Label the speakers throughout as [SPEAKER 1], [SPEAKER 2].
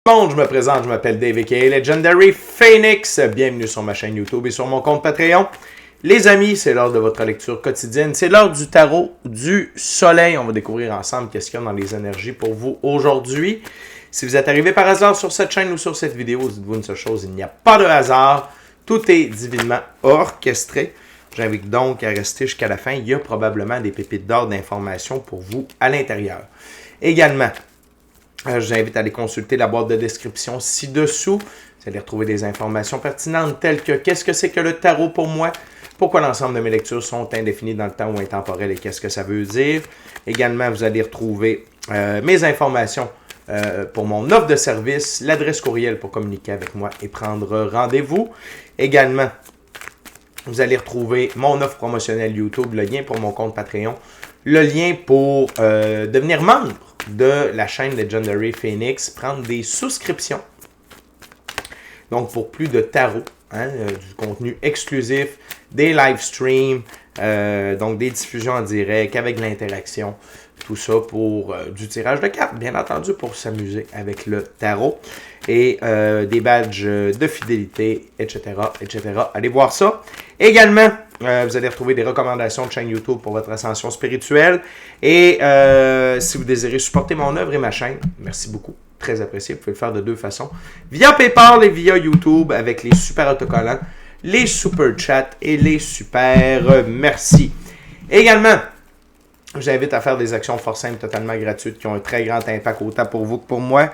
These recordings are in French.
[SPEAKER 1] Bon, je me présente, je m'appelle Dave aka Legendary Phoenix. Bienvenue sur ma chaîne YouTube et sur mon compte Patreon. Les amis, c'est l'heure de votre lecture quotidienne. C'est l'heure du tarot du soleil. On va découvrir ensemble qu'est-ce qu'il y a dans les énergies pour vous aujourd'hui. Si vous êtes arrivé par hasard sur cette chaîne ou sur cette vidéo, dites-vous une seule chose, il n'y a pas de hasard. Tout est divinement orchestré. J'invite donc à rester jusqu'à la fin. Il y a probablement des pépites d'or d'informations pour vous à l'intérieur. Également, je vous invite à aller consulter la boîte de description ci-dessous. Vous allez retrouver des informations pertinentes telles que qu'est-ce que c'est que le tarot pour moi, pourquoi l'ensemble de mes lectures sont indéfinies dans le temps ou intemporelles et qu'est-ce que ça veut dire. Également, vous allez retrouver mes informations pour mon offre de service, l'adresse courriel pour communiquer avec moi et prendre rendez-vous. Également, vous allez retrouver mon offre promotionnelle YouTube, le lien pour mon compte Patreon, le lien pour devenir membre de la chaîne Legendary Phoenix, prendre des souscriptions. Donc, pour plus de tarot, du contenu exclusif, des live streams, donc des diffusions en direct avec de l'interaction. Tout ça pour du tirage de cartes, bien entendu, pour s'amuser avec le tarot. Et des badges de fidélité, etc., etc. Allez voir ça. Également, vous allez retrouver des recommandations de chaîne YouTube pour votre ascension spirituelle. Et si vous désirez supporter mon œuvre et ma chaîne, merci beaucoup, très apprécié. Vous pouvez le faire de deux façons. Via PayPal et via YouTube avec les super autocollants, les super chats et les super merci. Également, je vous invite à faire des actions fort simples, totalement gratuites, qui ont un très grand impact autant pour vous que pour moi.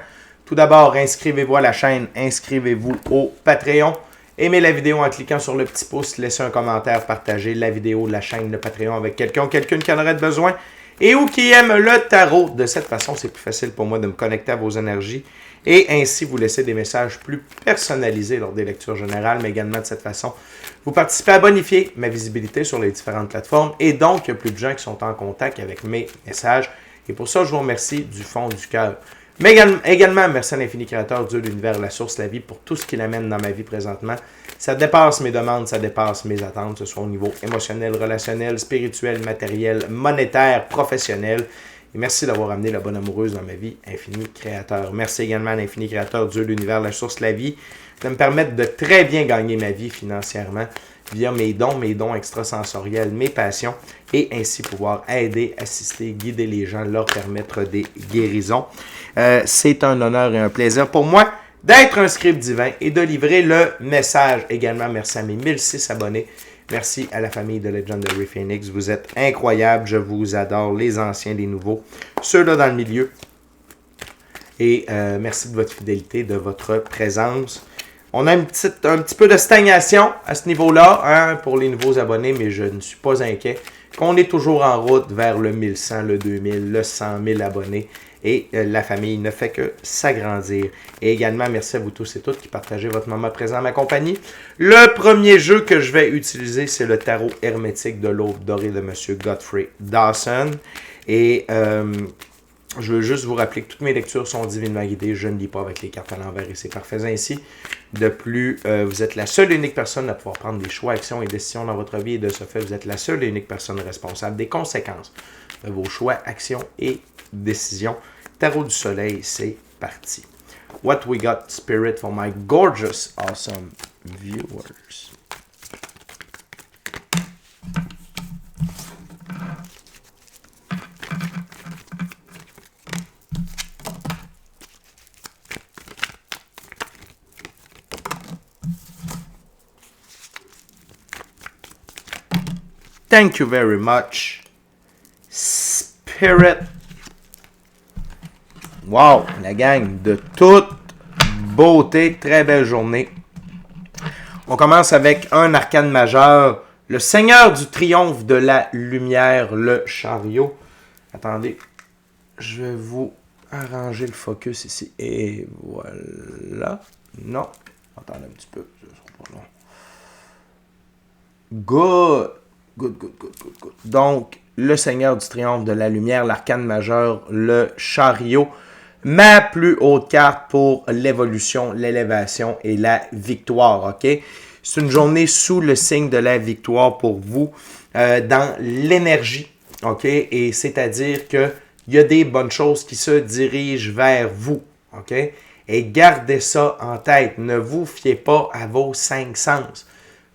[SPEAKER 1] Tout d'abord, inscrivez-vous à la chaîne, inscrivez-vous au Patreon. Aimez la vidéo en cliquant sur le petit pouce, laissez un commentaire, partagez la vidéo, la chaîne, le Patreon avec quelqu'un ou quelqu'une qui en aurait besoin et ou qui aime le tarot. De cette façon, c'est plus facile pour moi de me connecter à vos énergies et ainsi vous laisser des messages plus personnalisés lors des lectures générales, mais également de cette façon, vous participez à bonifier ma visibilité sur les différentes plateformes et donc il y a plus de gens qui sont en contact avec mes messages. Et pour ça, je vous remercie du fond du cœur. Mais également, merci à l'infini créateur, Dieu, l'univers, la source, la vie, pour tout ce qu'il amène dans ma vie présentement. Ça dépasse mes demandes, ça dépasse mes attentes, que ce soit au niveau émotionnel, relationnel, spirituel, matériel, monétaire, professionnel. Et merci d'avoir amené la bonne amoureuse dans ma vie, infini créateur. Merci également à l'infini créateur, Dieu, l'univers, la source, la vie, de me permettre de très bien gagner ma vie financièrement via mes dons extrasensoriels, mes passions, et ainsi pouvoir aider, assister, guider les gens, leur permettre des guérisons. C'est un honneur et un plaisir pour moi d'être un scribe divin et de livrer le message. Également, merci à mes 1006 abonnés. Merci à la famille de Legendary Phoenix. Vous êtes incroyables. Je vous adore, les anciens, les nouveaux, ceux-là dans le milieu. Et merci de votre fidélité, de votre présence. On a un petit peu de stagnation à ce niveau-là pour les nouveaux abonnés, mais je ne suis pas inquiet. On est toujours en route vers le 1100, le 2000, le 100 000 abonnés. Et la famille ne fait que s'agrandir. Et également, merci à vous tous et toutes qui partagez votre moment présent à ma compagnie. Le premier jeu que je vais utiliser, c'est le tarot hermétique de l'aube dorée de M. Godfrey Dawson. Et je veux juste vous rappeler que toutes mes lectures sont divinement guidées. Je ne lis pas avec les cartes à l'envers et c'est parfait ainsi. De plus, vous êtes la seule et unique personne à pouvoir prendre des choix, actions et décisions dans votre vie. Et de ce fait, vous êtes la seule et unique personne responsable des conséquences de vos choix, actions et décisions. Tarot du soleil, c'est parti. What we got, spirit, for my gorgeous, awesome viewers. Thank you very much. Spirit. Wow, la gang, de toute beauté, très belle journée. On commence avec un arcane majeur, le Seigneur du triomphe de la lumière, le chariot. Attendez, je vais vous arranger le focus ici. Et voilà. Non, attendez un petit peu, ce sera pas long. Good. Donc, le Seigneur du triomphe de la lumière, l'arcane majeur, le chariot. Ma plus haute carte pour l'évolution, l'élévation et la victoire, ok? C'est une journée sous le signe de la victoire pour vous, dans l'énergie, ok? Et c'est-à-dire qu'il y a des bonnes choses qui se dirigent vers vous, ok? Et gardez ça en tête. Ne vous fiez pas à vos 5 sens.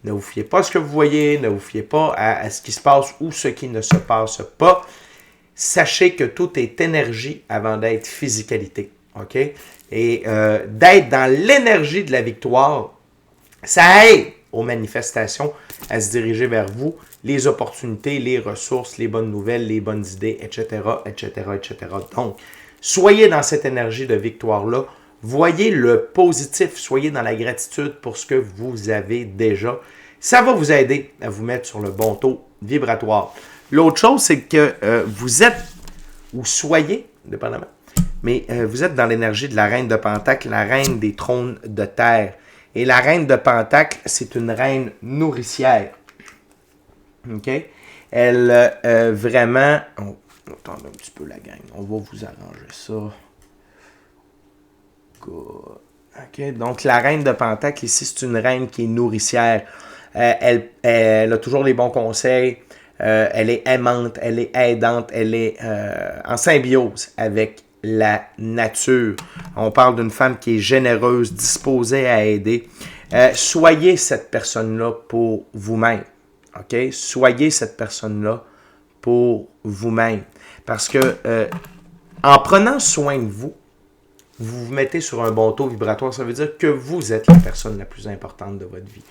[SPEAKER 1] Ne vous fiez pas à ce que vous voyez, ne vous fiez pas à ce qui se passe ou ce qui ne se passe pas. Sachez que tout est énergie avant d'être physicalité. OK? Et d'être dans l'énergie de la victoire, ça aide aux manifestations à se diriger vers vous, les opportunités, les ressources, les bonnes nouvelles, les bonnes idées, etc., etc., etc. Donc, soyez dans cette énergie de victoire-là. Voyez le positif, soyez dans la gratitude pour ce que vous avez déjà. Ça va vous aider à vous mettre sur le bon taux vibratoire. L'autre chose, c'est que vous êtes, ou soyez, dépendamment, mais vous êtes dans l'énergie de la reine de Pentacle, la reine des trônes de terre. Et la reine de Pentacle, c'est une reine nourricière. OK? Elle, vraiment... Oh, attendez un petit peu la gang. On va vous arranger ça. Good. OK? Donc, la reine de Pentacle, ici, c'est une reine qui est nourricière. Elle a toujours les bons conseils. Elle est aimante, elle est aidante, elle est en symbiose avec la nature. On parle d'une femme qui est généreuse, disposée à aider. Soyez cette personne-là pour vous-même. OK? Soyez cette personne-là pour vous-même. Parce que en prenant soin de vous, vous vous mettez sur un bon taux vibratoire. Ça veut dire que vous êtes la personne la plus importante de votre vie.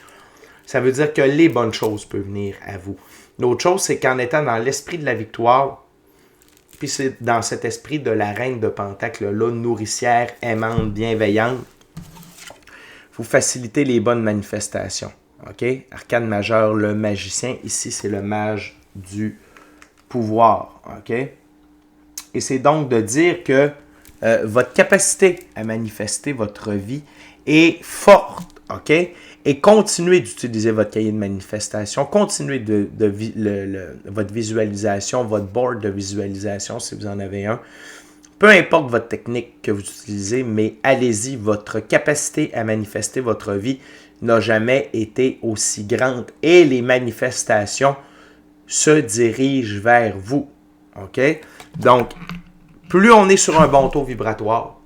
[SPEAKER 1] Ça veut dire que les bonnes choses peuvent venir à vous. L'autre chose, c'est qu'en étant dans l'esprit de la victoire, puis c'est dans cet esprit de la reine de Pentacle-là, nourricière, aimante, bienveillante, vous facilitez les bonnes manifestations. OK? Arcane majeur, le magicien. Ici, c'est le mage du pouvoir. OK? Et c'est donc de dire que votre capacité à manifester votre vie est forte. OK? Et continuez d'utiliser votre cahier de manifestation, continuez votre visualisation, votre board de visualisation si vous en avez un. Peu importe votre technique que vous utilisez, mais allez-y, votre capacité à manifester votre vie n'a jamais été aussi grande et les manifestations se dirigent vers vous. OK? Donc, plus on est sur un bon taux vibratoire,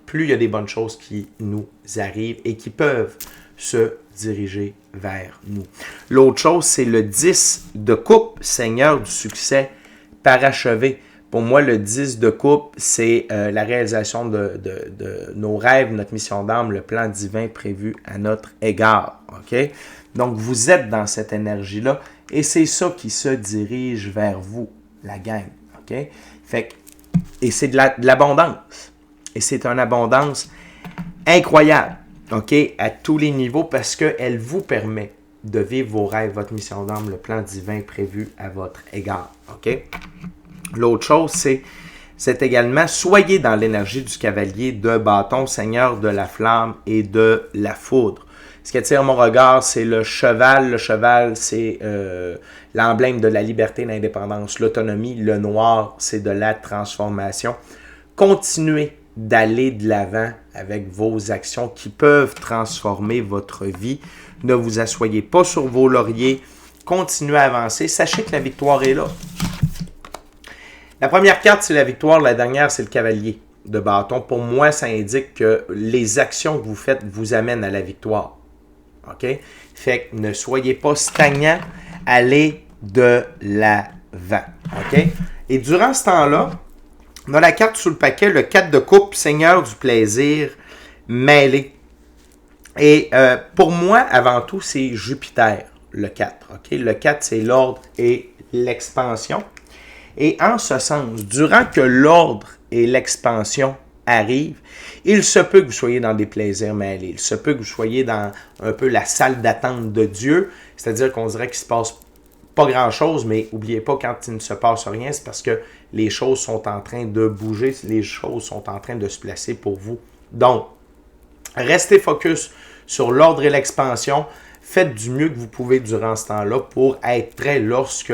[SPEAKER 1] plus il y a des bonnes choses qui nous arrivent et qui peuvent se diriger vers nous. L'autre chose, c'est le 10 de coupe, Seigneur du succès parachevé. Pour moi, le 10 de coupe, c'est la réalisation de nos rêves, notre mission d'âme, le plan divin prévu à notre égard. OK? Donc, vous êtes dans cette énergie-là et c'est ça qui se dirige vers vous, la gang. OK? Et c'est de l'abondance. Et c'est une abondance incroyable. OK, à tous les niveaux parce qu'elle vous permet de vivre vos rêves, votre mission d'âme, le plan divin prévu à votre égard. OK? L'autre chose, c'est également, soyez dans l'énergie du cavalier de bâton, seigneur de la flamme et de la foudre. Ce qui attire mon regard, c'est le cheval. Le cheval, c'est l'emblème de la liberté, l'indépendance, l'autonomie. Le noir, c'est de la transformation. Continuez d'aller de l'avant avec vos actions qui peuvent transformer votre vie. Ne vous asseyez pas sur vos lauriers. Continuez à avancer. Sachez que la victoire est là. La première carte, c'est la victoire. La dernière, c'est le cavalier de bâton. Pour moi, ça indique que les actions que vous faites vous amènent à la victoire. OK? Fait que ne soyez pas stagnant. Allez de l'avant. OK? Et durant ce temps-là, on a la carte sous le paquet, le 4 de coupe, Seigneur du plaisir mêlé. Et pour moi, avant tout, c'est Jupiter, le 4. Okay? Le 4, c'est l'ordre et l'expansion. Et en ce sens, durant que l'ordre et l'expansion arrivent, il se peut que vous soyez dans des plaisirs mêlés. Il se peut que vous soyez dans un peu la salle d'attente de Dieu. C'est-à-dire qu'on dirait qu'il se passe pas grand-chose, mais n'oubliez pas, quand il ne se passe rien, c'est parce que les choses sont en train de bouger, les choses sont en train de se placer pour vous. Donc, restez focus sur l'ordre et l'expansion. Faites du mieux que vous pouvez durant ce temps-là pour être prêt lorsque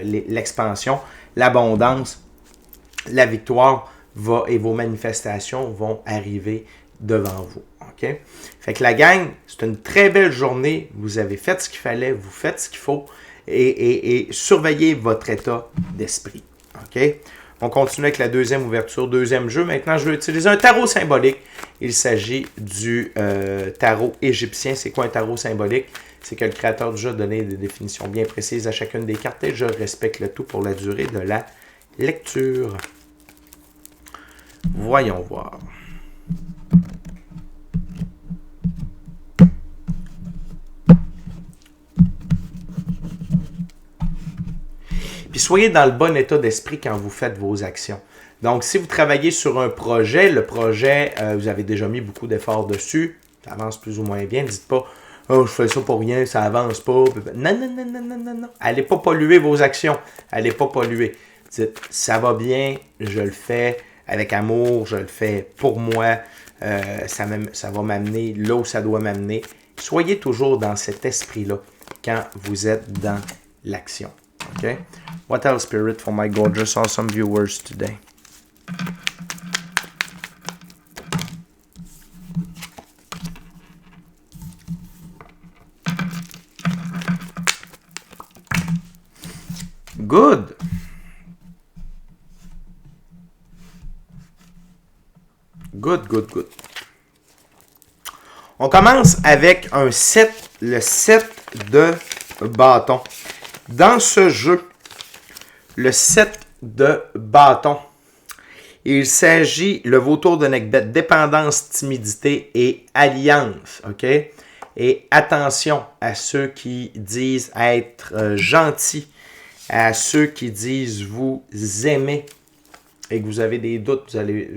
[SPEAKER 1] l'expansion, l'abondance, la victoire et vos manifestations vont arriver devant vous. OK? Fait que la gang, c'est une très belle journée. Vous avez fait ce qu'il fallait, vous faites ce qu'il faut. Et surveillez votre état d'esprit. OK? On continue avec la deuxième ouverture, deuxième jeu. Maintenant, je vais utiliser un tarot symbolique. Il s'agit du tarot égyptien. C'est quoi un tarot symbolique? C'est que le créateur du jeu a donné des définitions bien précises à chacune des cartes et je respecte le tout pour la durée de la lecture. Voyons voir. Puis soyez dans le bon état d'esprit quand vous faites vos actions. Donc, si vous travaillez sur un projet, le projet, vous avez déjà mis beaucoup d'efforts dessus, ça avance plus ou moins bien, dites pas « Oh, je fais ça pour rien, ça avance pas. » Non, non, non, non, non, non, non. Allez pas polluer vos actions. Allez pas polluer. Dites « Ça va bien, je le fais avec amour, je le fais pour moi, ça va m'amener là où ça doit m'amener. » Soyez toujours dans cet esprit-là quand vous êtes dans l'action. Okay? What else, Spirit, for my gorgeous, awesome viewers today? Good. Good, good, good. On commence avec un 7, le 7 de bâton. Dans ce jeu, le 7 de bâton, il s'agit, le vautour de Necbet, dépendance, timidité et alliance. OK? Et attention à ceux qui disent être gentils, à ceux qui disent vous aimer et que vous avez des doutes. Vous allez,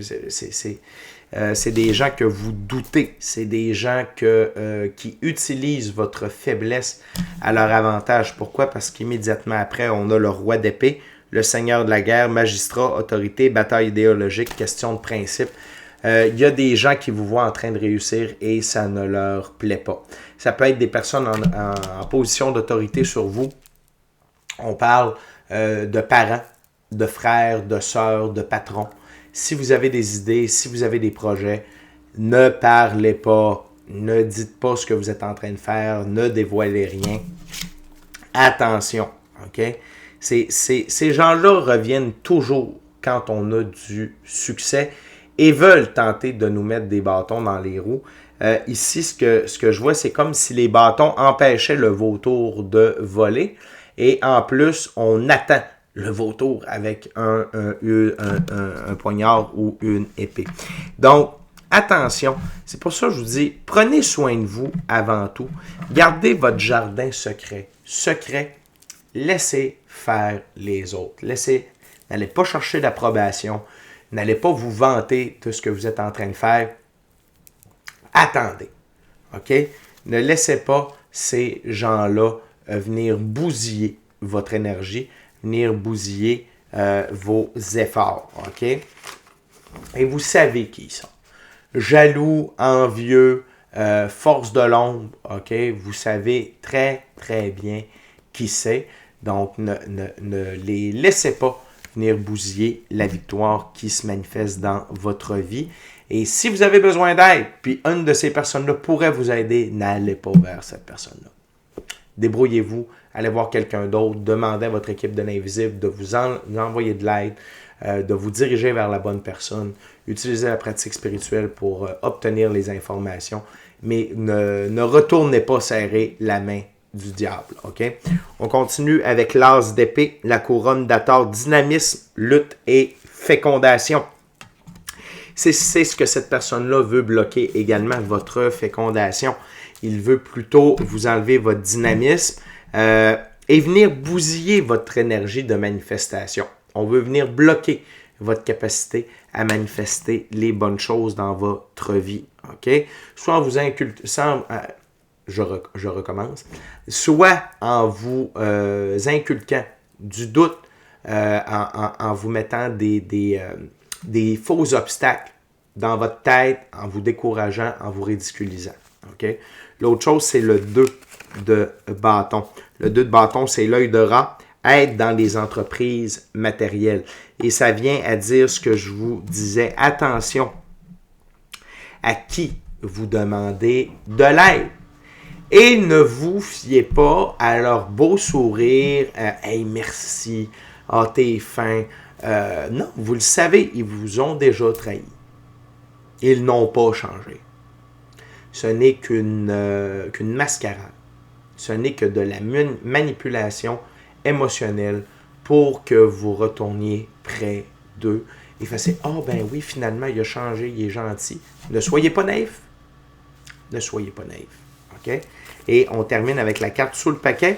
[SPEAKER 1] c'est des gens que vous doutez. C'est des gens qui utilisent votre faiblesse à leur avantage. Pourquoi? Parce qu'immédiatement après, on a le roi d'épée, le seigneur de la guerre, magistrat, autorité, bataille idéologique, question de principe. Il y a des gens qui vous voient en train de réussir et ça ne leur plaît pas. Ça peut être des personnes en position d'autorité sur vous. On parle de parents, de frères, de sœurs, de patrons. Si vous avez des idées, si vous avez des projets, ne parlez pas, ne dites pas ce que vous êtes en train de faire, ne dévoilez rien. Attention, OK? Ces gens-là reviennent toujours quand on a du succès et veulent tenter de nous mettre des bâtons dans les roues. Ici, ce que je vois, c'est comme si les bâtons empêchaient le vautour de voler et en plus, on attend le vautour avec un poignard ou une épée. Donc, attention, c'est pour ça que je vous dis, prenez soin de vous avant tout. Gardez votre jardin secret. Secret, laissez faire les autres. N'allez pas chercher d'approbation. N'allez pas vous vanter de ce que vous êtes en train de faire. Attendez. OK? Ne laissez pas ces gens-là venir bousiller votre énergie, venir bousiller vos efforts. OK? Et vous savez qui ils sont. Jaloux, envieux, force de l'ombre. OK? Vous savez très, très bien qui c'est. Donc, ne les laissez pas venir bousiller la victoire qui se manifeste dans votre vie. Et si vous avez besoin d'aide, puis une de ces personnes-là pourrait vous aider, n'allez pas vers cette personne-là. Débrouillez-vous, allez voir quelqu'un d'autre, demandez à votre équipe de l'invisible de vous envoyer de l'aide, de vous diriger vers la bonne personne. Utilisez la pratique spirituelle pour obtenir les informations, mais ne retournez pas serrer la main du diable. OK? On continue avec l'as d'épée, la couronne d'Hathor, dynamisme, lutte et fécondation. C'est ce que cette personne-là veut bloquer également, votre fécondation. Il veut plutôt vous enlever votre dynamisme et venir bousiller votre énergie de manifestation. On veut venir bloquer votre capacité à manifester les bonnes choses dans votre vie. OK? Soit en vous inculquant, je recommence, soit en vous inculquant du doute, en vous mettant des faux obstacles dans votre tête, en vous décourageant, en vous ridiculisant. Okay? L'autre chose, c'est le 2 de bâton. Le 2 de bâton, c'est l'œil de rat, être dans les entreprises matérielles. Et ça vient à dire ce que je vous disais. Attention à qui vous demandez de l'aide. Et ne vous fiez pas à leur beau sourire. Hey, merci. Ah, t'es fin. Non, vous le savez, ils vous ont déjà trahi. Ils n'ont pas changé. Ce n'est qu'une mascarade. Ce n'est que de la manipulation émotionnelle pour que vous retourniez près d'eux. Et fassiez « Ah, oh, ben oui, finalement, il a changé, il est gentil. » Ne soyez pas naïf. Ne soyez pas naïf. OK? Et on termine avec la carte sous le paquet.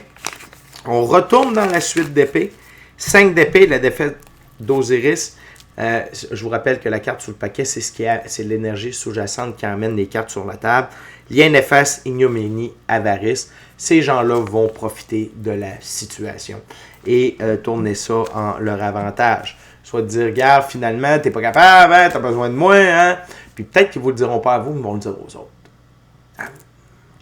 [SPEAKER 1] On retourne dans la suite d'épée. 5 d'épée, la défaite d'Osiris. Je vous rappelle que la carte sous le paquet, c'est l'énergie sous-jacente qui emmène les cartes sur la table. Lien néfaste, ignominie, avarice. Ces gens-là vont profiter de la situation et tourner ça en leur avantage. Soit de dire, regarde, finalement, t'es pas capable, hein, t'as besoin de moi, hein. Puis peut-être qu'ils ne vous le diront pas à vous, ils vont le dire aux autres. Ah,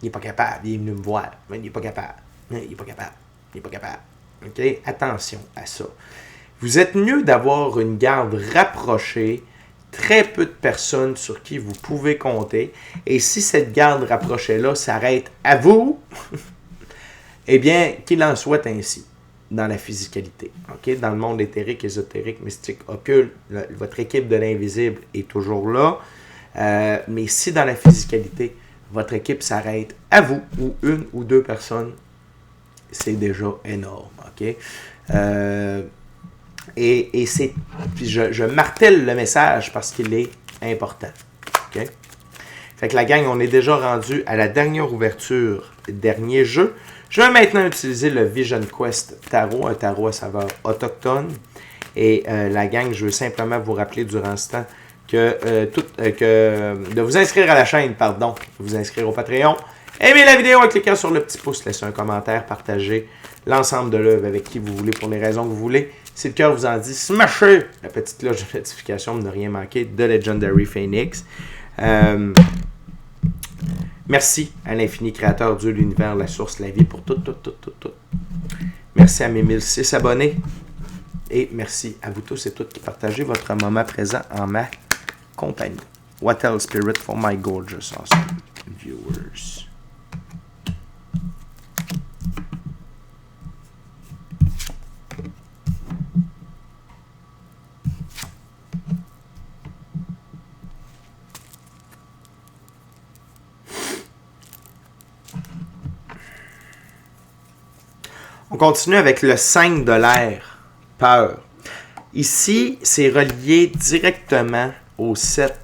[SPEAKER 1] il n'est pas capable, il est venu me voir, mais il n'est pas capable, il n'est pas capable, il n'est pas capable. OK? Attention à ça. Vous êtes mieux d'avoir une garde rapprochée, très peu de personnes sur qui vous pouvez compter. Et si cette garde rapprochée-là s'arrête à vous, eh bien, qu'il en soit ainsi dans la physicalité. Okay? Dans le monde éthérique, ésotérique, mystique, occulte, votre équipe de l'invisible est toujours là. Mais si dans la physicalité, votre équipe s'arrête à vous ou une ou deux personnes, c'est déjà énorme. Okay? Et c'est, puis je martèle le message parce qu'il est important. Okay? Fait que la gang, on est déjà rendu à la dernière ouverture, dernier jeu. Je vais maintenant utiliser le Vision Quest Tarot, un tarot à saveur autochtone. Et la gang, je veux simplement vous rappeler durant ce temps que de vous inscrire à la chaîne, de vous inscrire au Patreon. Aimez la vidéo en cliquant sur le petit pouce, laissez un commentaire, partagez l'ensemble de l'œuvre avec qui vous voulez, pour les raisons que vous voulez. Si le cœur vous en dit, smashez la petite cloche de notification pour ne rien manquer de Legendary Phoenix. Merci à l'infini créateur, Dieu, l'univers, la source, la vie, pour tout. Merci à mes 1006 abonnés. Et merci à vous tous et toutes qui partagez votre moment présent en ma compagnie. What else, Spirit, for my gorgeous, awesome viewers. On continue avec le 5 de l'air, peur. Ici, c'est relié directement au 7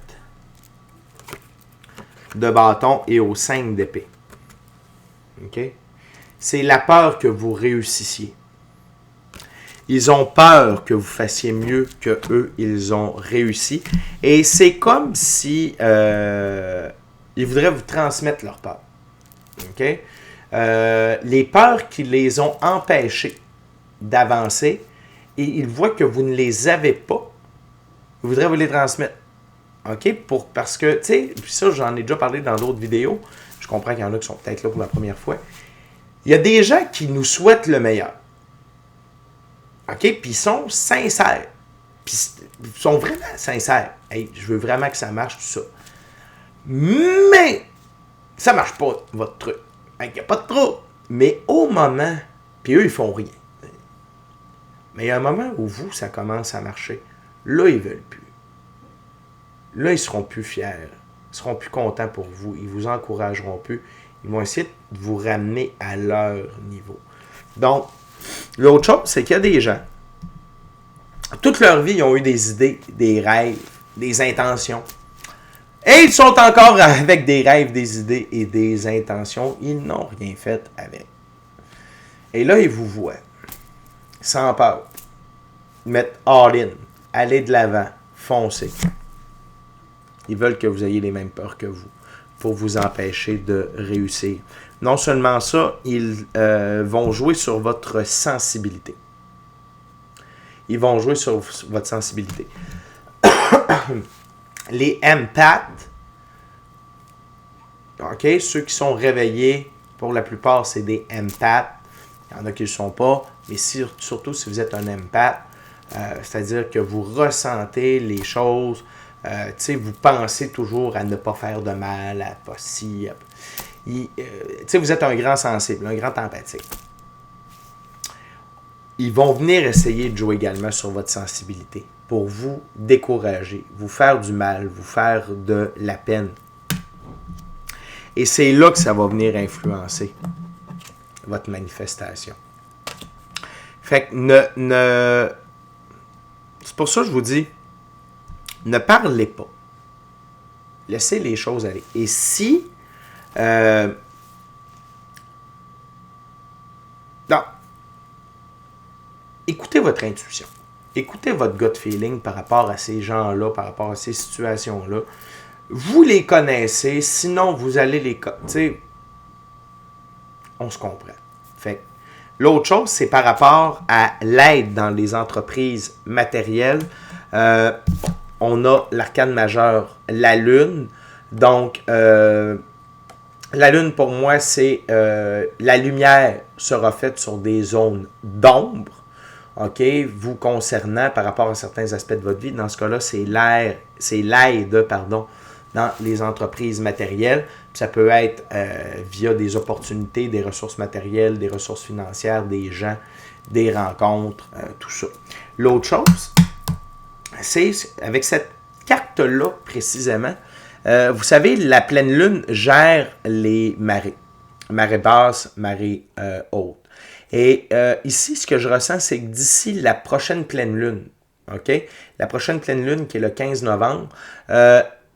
[SPEAKER 1] de bâton et au 5 d'épée. Okay? C'est la peur que vous réussissiez. Ils ont peur que vous fassiez mieux que eux, ils ont réussi. Et c'est comme si ils voudraient vous transmettre leur peur. OK? Les peurs qui les ont empêchés d'avancer, et ils voient que vous ne les avez pas, ils voudraient vous les transmettre. OK? Parce que, tu sais, puis ça, j'en ai déjà parlé dans d'autres vidéos. Je comprends qu'il y en a qui sont peut-être là pour la première fois. Il y a des gens qui nous souhaitent le meilleur. OK? Puis ils sont sincères. Puis ils sont vraiment sincères. Hey, je veux vraiment que ça marche, tout ça. Mais ça marche pas, votre truc. Il n'y a pas de trouble. Mais au moment, puis eux, ils font rien. Mais il y a un moment où vous, ça commence à marcher. Là, ils ne veulent plus. Là, ils ne seront plus fiers. Ils ne seront plus contents pour vous. Ils ne vous encourageront plus. Ils vont essayer de vous ramener à leur niveau. Donc, l'autre chose, c'est qu'il y a des gens, toute leur vie, ils ont eu des idées, des rêves, des intentions. Et ils sont encore avec des rêves, des idées et des intentions. Ils n'ont rien fait avec. Et là, ils vous voient. Sans peur. Mettre all-in. Aller de l'avant. Foncer. Ils veulent que vous ayez les mêmes peurs que vous. Pour vous empêcher de réussir. Non seulement ça, ils vont jouer sur votre sensibilité. Ils vont jouer sur votre sensibilité. Les empaths, OK, ceux qui sont réveillés, pour la plupart, c'est des empaths. Il y en a qui ne le sont pas, mais surtout si vous êtes un empath, c'est-à-dire que vous ressentez les choses, vous pensez toujours à ne pas faire de mal, à pas si... vous êtes un grand sensible, un grand empathique. ils vont venir essayer de jouer également sur votre sensibilité pour vous décourager, vous faire du mal, vous faire de la peine. Et c'est là que ça va venir influencer votre manifestation. Fait que c'est pour ça que je vous dis, ne parlez pas. Laissez les choses aller. Et si... non. Écoutez votre intuition. Écoutez votre gut feeling par rapport à ces gens-là, par rapport à ces situations-là. Vous les connaissez, sinon vous allez les... Tu sais, on se comprend. Fait que l'autre chose, c'est par rapport à l'aide dans les entreprises matérielles. On a l'arcane majeur, la lune. Donc, la lune, pour moi, c'est la lumière sera faite sur des zones d'ombre. OK, vous concernant par rapport à certains aspects de votre vie. Dans ce cas-là, c'est l'aide, dans les entreprises matérielles. Ça peut être via des opportunités, des ressources matérielles, des ressources financières, des gens, des rencontres, tout ça. L'autre chose, c'est avec cette carte-là précisément, vous savez, la pleine lune gère les marées. Marée basse, marée haute. Et ici, ce que je ressens, c'est que d'ici la prochaine pleine lune, OK? La prochaine pleine lune, qui est le 15 novembre,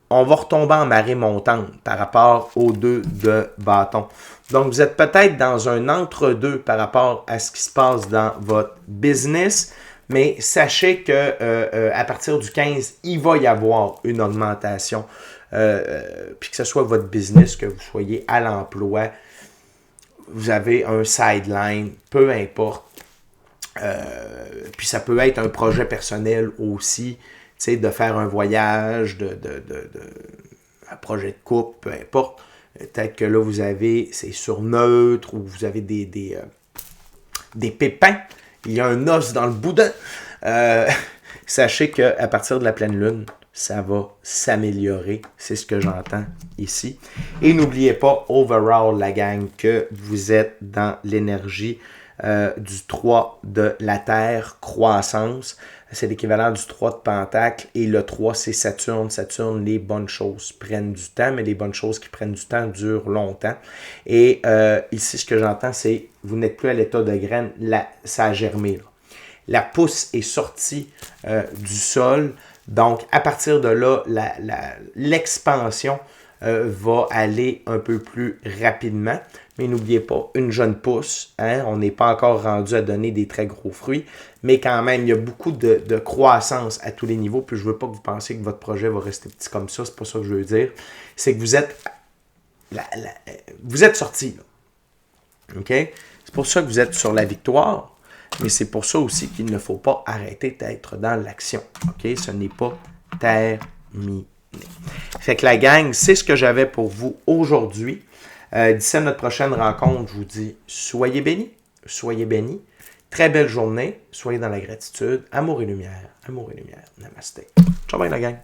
[SPEAKER 1] on va retomber en marée montante par rapport aux 2 de bâton. Donc, vous êtes peut-être dans un entre-deux par rapport à ce qui se passe dans votre business, mais sachez que à partir du 15, il va y avoir une augmentation. Puis que ce soit votre business, que vous soyez à l'emploi, vous avez un sideline, peu importe. Puis ça peut être un projet personnel aussi, tu sais, de faire un voyage, un projet de couple, peu importe. Peut-être que là, vous avez, c'est sur neutre, ou vous avez des pépins. Il y a un os dans le boudin. Sachez qu'à partir de la pleine lune, ça va s'améliorer. C'est ce que j'entends ici. Et n'oubliez pas, overall, la gang, que vous êtes dans l'énergie du 3 de la Terre, croissance. C'est l'équivalent du 3 de Pentacle. Et le 3, c'est Saturne. Saturne, les bonnes choses prennent du temps, mais les bonnes choses qui prennent du temps durent longtemps. Et ici, ce que j'entends, c'est vous n'êtes plus à l'état de graine. Ça a germé. Là. La pousse est sortie du sol. Donc, à partir de là, l'expansion va aller un peu plus rapidement. Mais n'oubliez pas, une jeune pousse, hein, on n'est pas encore rendu à donner des très gros fruits, mais quand même, il y a beaucoup de croissance à tous les niveaux. Puis je ne veux pas que vous pensiez que votre projet va rester petit comme ça, c'est pas ça que je veux dire. C'est que vous êtes sorti. OK? C'est pour ça que vous êtes sur la victoire. Mais c'est pour ça aussi qu'il ne faut pas arrêter d'être dans l'action. OK? Ce n'est pas terminé. Fait que la gang, c'est ce que j'avais pour vous aujourd'hui. D'ici à notre prochaine rencontre, je vous dis soyez bénis, soyez bénis. Très belle journée. Soyez dans la gratitude. Amour et lumière. Amour et lumière. Namasté. Ciao, bye la gang.